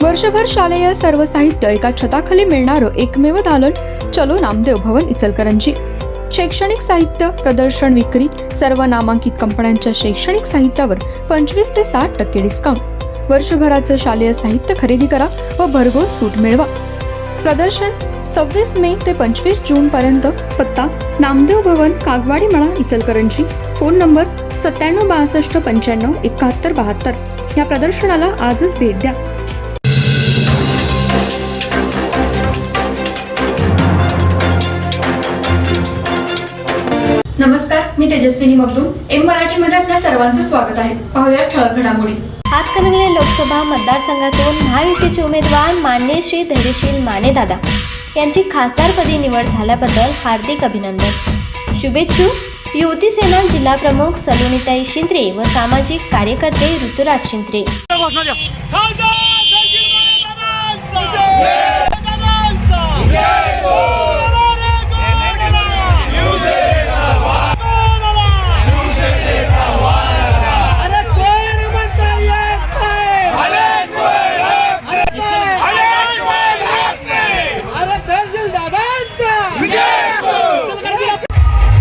वर्षभर शालेय सर्व साहित्य एका छताखाली मिळणारं एकमेव दालन चलो नामदेव भवन इचलकरंजी। शैक्षणिक साहित्य प्रदर्शन विक्री सर्व नामांकित कंपन्यांच्या शैक्षणिक साहित्यावर 25 ते 60% डिस्काउंट। वर्षभराचं शालेय साहित्य खरेदी करा व भरघोस सूट मिळवा। प्रदर्शन 26 मे ते 25 जून पर्यंत। पत्ता नामदेव भवन, कागवाडी मळा, इचलकरंजी। Phone number 97 62 95 71 72। या प्रदर्शनाला आजच भेट द्या। नमस्कार, मी तेजस्विनी मगदूम। एम मराठीमध्ये आपल्या सर्वांचं स्वागत आहे। पाहूया ठळक घडामोडी। हातकणंगले लोकसभा मतदारसंघातून महायुतीचे उमेदवार माननीय श्री धैर्यशील माने दादा यांची खासदारपदी निवड झाल्याबद्दल हार्दिक अभिनंदन। शुभेच्छुक युवती सेना जिल्हा प्रमुख सलोनीताई शिंद्रे व सामाजिक कार्यकर्ते ऋतुराज शिंद्रे।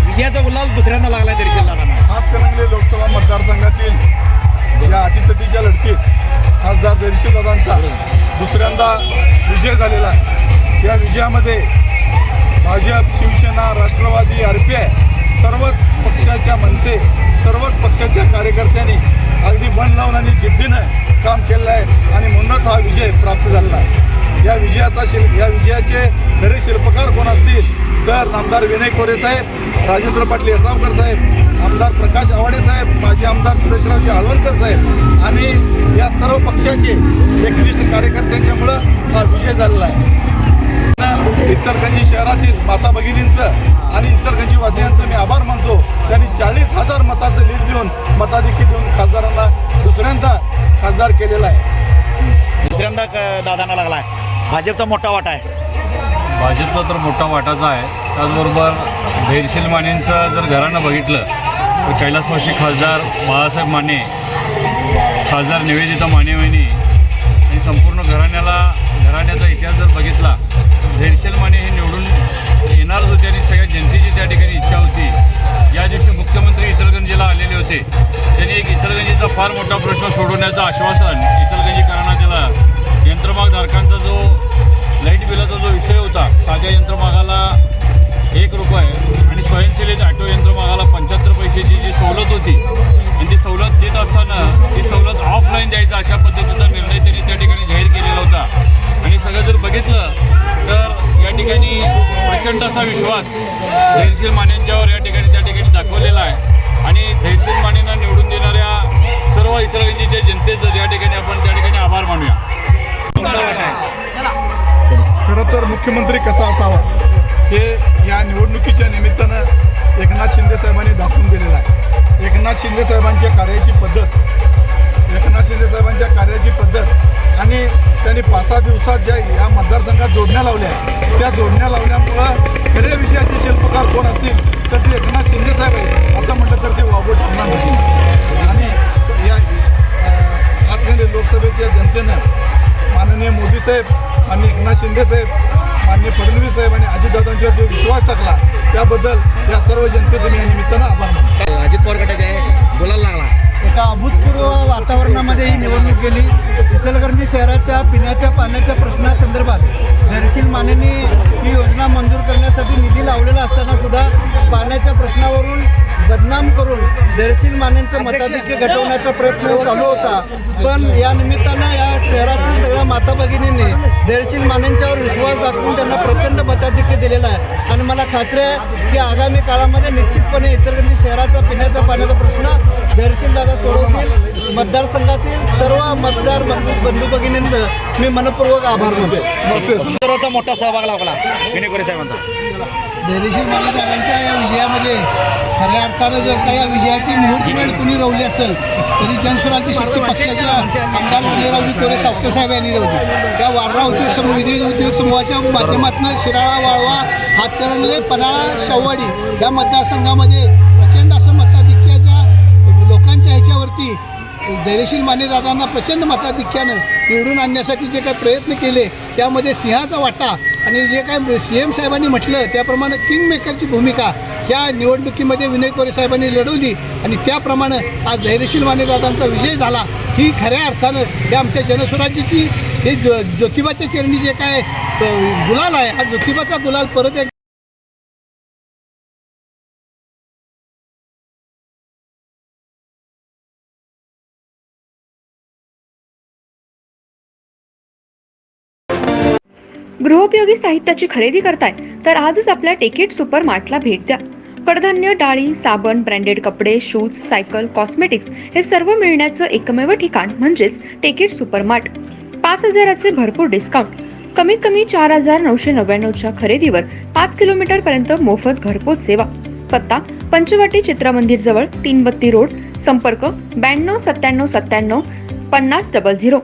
विजयाचा गुलाल दुसऱ्यांदा लागला धैर्यशील दादांना। हातकणंगले लोकसभा मतदारसंघातील या अटीतटीच्या लढतीत खासदार धैर्यशील दादांचा दुसऱ्यांदा विजय झालेला आहे। या विजयामध्ये भाजप, शिवसेना, राष्ट्रवादी, RPI सर्वच पक्षाच्या मनसे, सर्वच पक्षाच्या कार्यकर्त्यांनी अगदी मन लावून आणि जिद्दीनं काम केलेलं आहे आणि म्हणूनच हा विजय प्राप्त झालेला आहे। या विजयाचे खरे शिल्पकार कोण असतील तर नामदार विनय कोरे साहेब, राजेंद्र पाटील येड्रावकर साहेब, आमदार प्रकाश आवाडे साहेब, माजी आमदार सुरेशरावजी आळवणकर साहेब आणि या सर्व पक्षाचे एकनिष्ठ कार्यकर्त्यांच्यामुळं हा विजय झालेला आहे। इचलकरंजी शहरातील माता भगिनींचं आणि इचलकरंजी वासियांचं मी आभार मानतो। त्यांनी 40,000 मताचं लीड देऊन मताधिक्य देऊन खासदारांना दुसऱ्यांदा खासदार केलेला आहे। दुसऱ्यांदा दादांना लागला आहे। भाजपचा मोठा वाटा आहे। भाजपचा तर मोठा वाटाचा आहे। त्याचबरोबर धैर्यशील मानेंचं जर घराणं बघितलं तर कैलासवासी खासदार बाळासाहेब माने, खासदार निवेदिता माने वहिनी आणि संपूर्ण घराण्याचा इतिहास जर बघितला तर धैर्यशील माने हे निवडून येणारच होते आणि सगळ्या जनतेची त्या ठिकाणी इच्छा होती। या दिवशी मुख्यमंत्री इचलकरंजीला आलेले होते। त्यांनी एक इचलकरंजीचा फार मोठा प्रश्न सोडवण्याचं आश्वासन इचलकरंजीकरांना दिलं। यंत्रमागधारकांचा जो लाईट बिलाचा जो विषय होता, साध्या यंत्रमागाला 1 रुपये आणि स्वयंचलित ऑटो यंत्रमागाला 75 पैशाची जी सवलत होती आणि ती सवलत देत असताना ती सवलत ऑफलाईन द्यायचा अशा पद्धतीचा निर्णय त्यांनी त्या ठिकाणी जाहीर केलेला होता। आणि सगळं जर बघितलं तर या ठिकाणी प्रचंड असा विश्वास धैर्यशील मानेंच्यावर या ठिकाणी दाखवलेला आहे आणि धैर्यशील मानेंना निवडून देणाऱ्या सर्व इचलकरंजीच्या जनतेचं या ठिकाणी आपण आभार मानूया। खरं तर मुख्यमंत्री कसा असावा हे या निवडणुकीच्या निमित्तानं एकनाथ शिंदे साहेबांनी दाखवून दिलेलं आहे। एकनाथ शिंदे साहेबांच्या कार्याची पद्धत आणि त्यांनी 5-6 दिवसात ज्या या मतदारसंघात जोडण्या लावल्या त्या जोडण्या लावल्यामुळं खरे विजयाचे शिल्पकार कोण असतील तर ते एकनाथ शिंदे साहेब आहेत असं म्हटलं तर ते वावगं ठरणार नाही। आणि या हातकणंगले लोकसभेच्या जनतेनं माननीय मोदी साहेब आणि एकनाथ शिंदे साहेब, माननीय फडणवीस साहेब आणि अजितदादांच्यावर जो विश्वास टाकला त्याबद्दल या सर्व जनतेचं मी या निमित्तानं आभार मानतो। अजित पवार गटाचे बोलायला लागला। एका अभूतपूर्व वातावरणामध्ये ही निवडणूक गेली। इचलकरंजी शहराच्या पिण्याच्या पाण्याच्या प्रश्नासंदर्भात धैर्यशील मानेंनी ही योजना मंजूर करण्यासाठी निधी लावलेला असताना सुद्धा पाण्याच्या प्रश्नावरून बदनाम करून धैर्यशील मानेंचं मताधिक्य घटवण्याचा प्रयत्न चालू होता। पण या निमित्तानं या शहरातील सगळ्या माता भगिनींनी धैर्यशील मानेंच्यावर विश्वास दाखवून त्यांना प्रचंड मताधिक्य दिलेलं आहे आणि मला खात्री आहे की आगामी काळामध्ये निश्चितपणे इचलकरंजी शहराचा पिण्याच्या पाण्याचा प्रश्न धैर्यशील दादा सोडवतील। मतदारसंघातील सर्व मतदार बंधू भगिनींचं मी मनपूर्वक आभार मानतो। मोठा सहभाग लागला विनय कोरे साहेबांचा। धैर्यशील माने दादांच्या या विजयामध्ये खऱ्या अर्थानं जर का या विजयाची मुहूर्तमेढ कुणी रोवली असेल तरी जनस्वराज्य शक्ती पक्षाच्या आमदार विजयरावजी कोरे सावके साहेब यांनी रोवली। त्या वारला उद्योग समूहाच्या माध्यमातून शिराळा, वाळवा, हातकणंगले, पन्हाळा, शेववाडी या मतदारसंघामध्ये प्रचंड असं मताधिक्याच्या लोकांच्या ह्याच्यावरती धैर्यशील मानेदादांना प्रचंड मताधिक्यानं निवडून आणण्यासाठी जे काही प्रयत्न केले त्यामध्ये सिंहाचा वाटा आणि जे काय CM साहेबांनी म्हटलं त्याप्रमाणे किंगमेकरची भूमिका ह्या निवडणुकीमध्ये विनय कोरे साहेबांनी लढवली आणि त्याप्रमाणे आज धैर्यशील मानेदादांचा विजय झाला. ही खऱ्या अर्थानं हे आमच्या जनस्वराज्याची हे ज्योतिबाच्या चरणी जे काय गुलाल आहे हा ज्योतिबाचा गुलाल परत एक गृहोपयोगी साहित्याची खरेदी करताय तर आजच आपल्या टेकेट सुपर मार्टला भेट द्या. कडधान्य, डाळी, साबण, ब्रँडेड कपडे, शूज, सायकल, कॉस्मेटिक्स हे सर्व मिळण्याचं एकमेव ठिकाण म्हणजेच टेकेट सुपर मार्ट. 5,000चे भरपूर डिस्काउंट. कमीत कमी 4,999च्या खरेदीवर 5 किलोमीटर पर्यंत मोफत घरपोच सेवा. पत्ता पंचवटी चित्रमंदिर जवळ 3 बत्ती रोड. संपर्क 92 97 97 50 00.